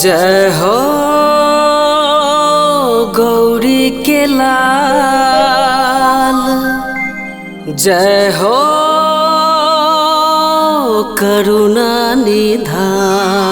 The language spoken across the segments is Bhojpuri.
जय हो गौरी के लाल, जय हो करुणा निधान।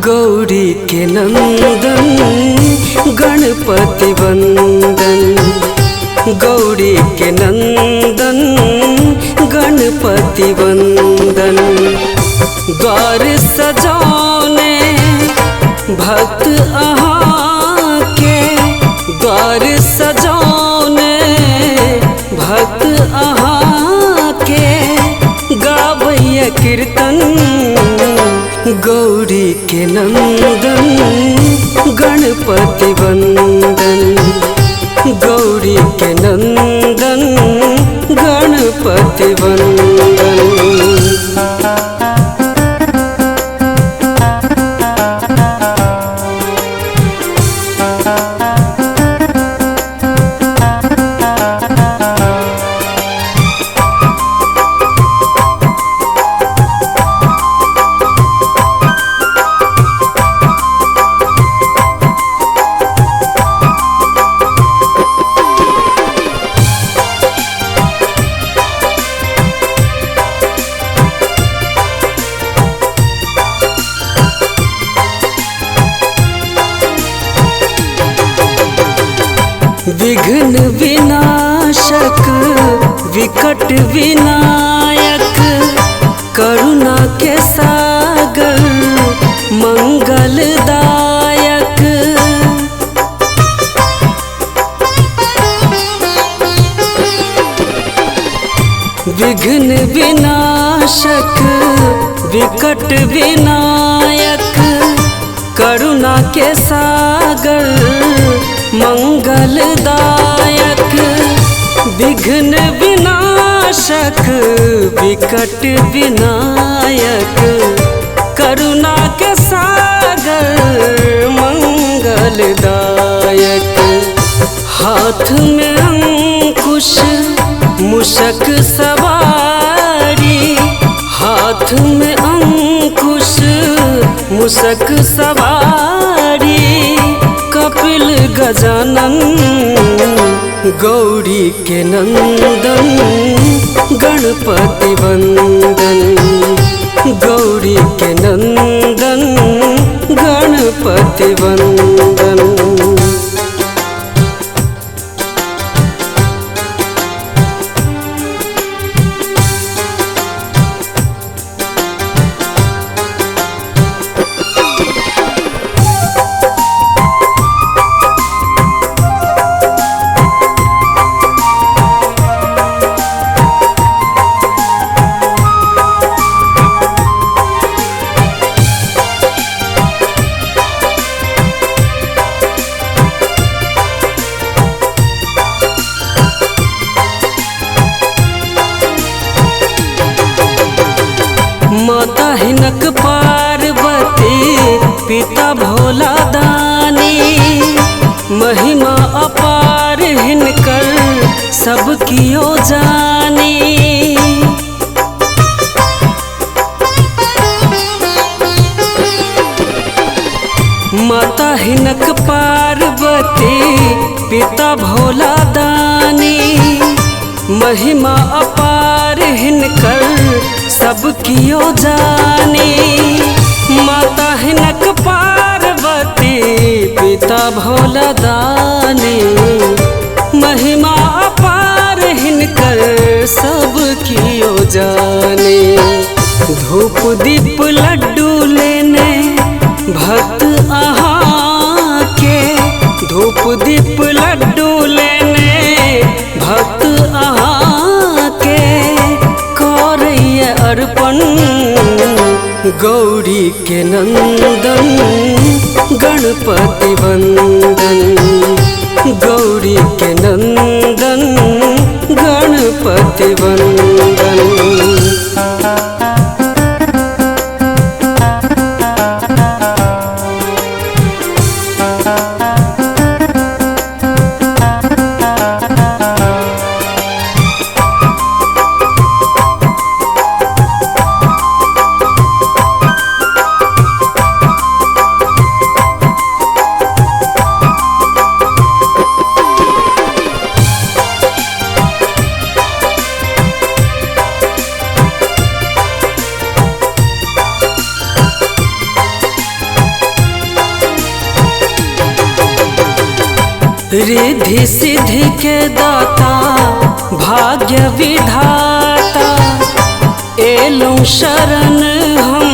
गौरी के नंदन गणपति वंदन, गौरी के नंदन गणपति वंदन। द्वार सजौने भक्त अहाँ के, द्वार सजौने भक्त अहाँ के। गावैया कीर्तन गौरी के नंदन गणपति वंदन, गौरी के नंदन गणपति वंदन। विघ्न विनाशक विकट विनायक, करुणा के सागर मंगलदायक। विघ्न विनाशक विकट विनायक, करुणा के सागर मंगलदायक। विघ्न विनाशक विकट विनायक, करुणा के सागर मंगलदायक। हाथ में अंकुश मूषक सवारी, हाथ में अंकुश मूषक सवारी। कपिल गजानन गौरी के नंदन गणपति वंदन, गौरी के नंदन गणपति वंदन। माता हिनक पार्वती पिता भोला दानी, महिमा अपार हिनकर सब कियो जानी। माता हिनक पार्वती पिता भोला दानी, महिमा अपार हिनकर सब कियो जानी। माता हिनक पार्वती पिता भोला दानी, महिमा अपार हिनकर सब कियो जानी। धूप दीप लड्डू लेने भक्त अहाँ के, धूप दीप लड्डू लेने भक्त अहाँ के। करैया अर्पण गौरी के नंदन गणपति वंदन, गौरी के नंदन गणपति वंदन। रिद्धि सिद्धि के दाता भाग्य विधाता, एलूं शरण हम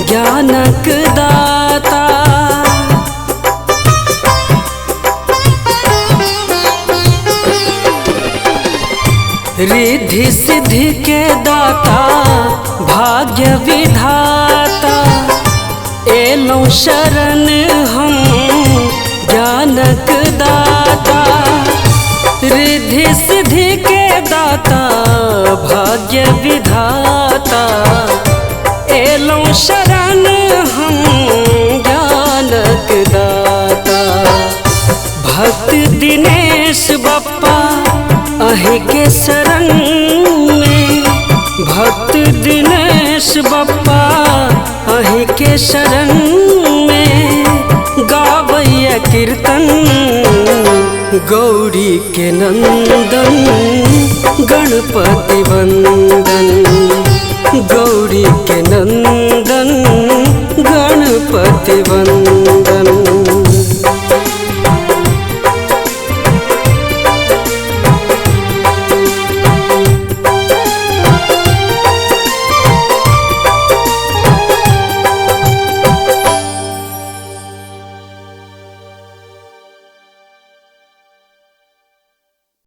ज्ञानक दाता। रिद्धि सिद्धि के दाता भाग्य विधाता, एलूं शरण हम ज्ञानक दाता। रिद्धि सिद्धि के दाता भाग्य विधाता, एलूं शरण हम ज्ञानक दाता। भक्त दिनेश बप्पा अहि के शरण में, भक्त दिनेश बप्पा अहि के शरण में, गावैया कीर्तन गौरी के नंदन गणपति वंदन,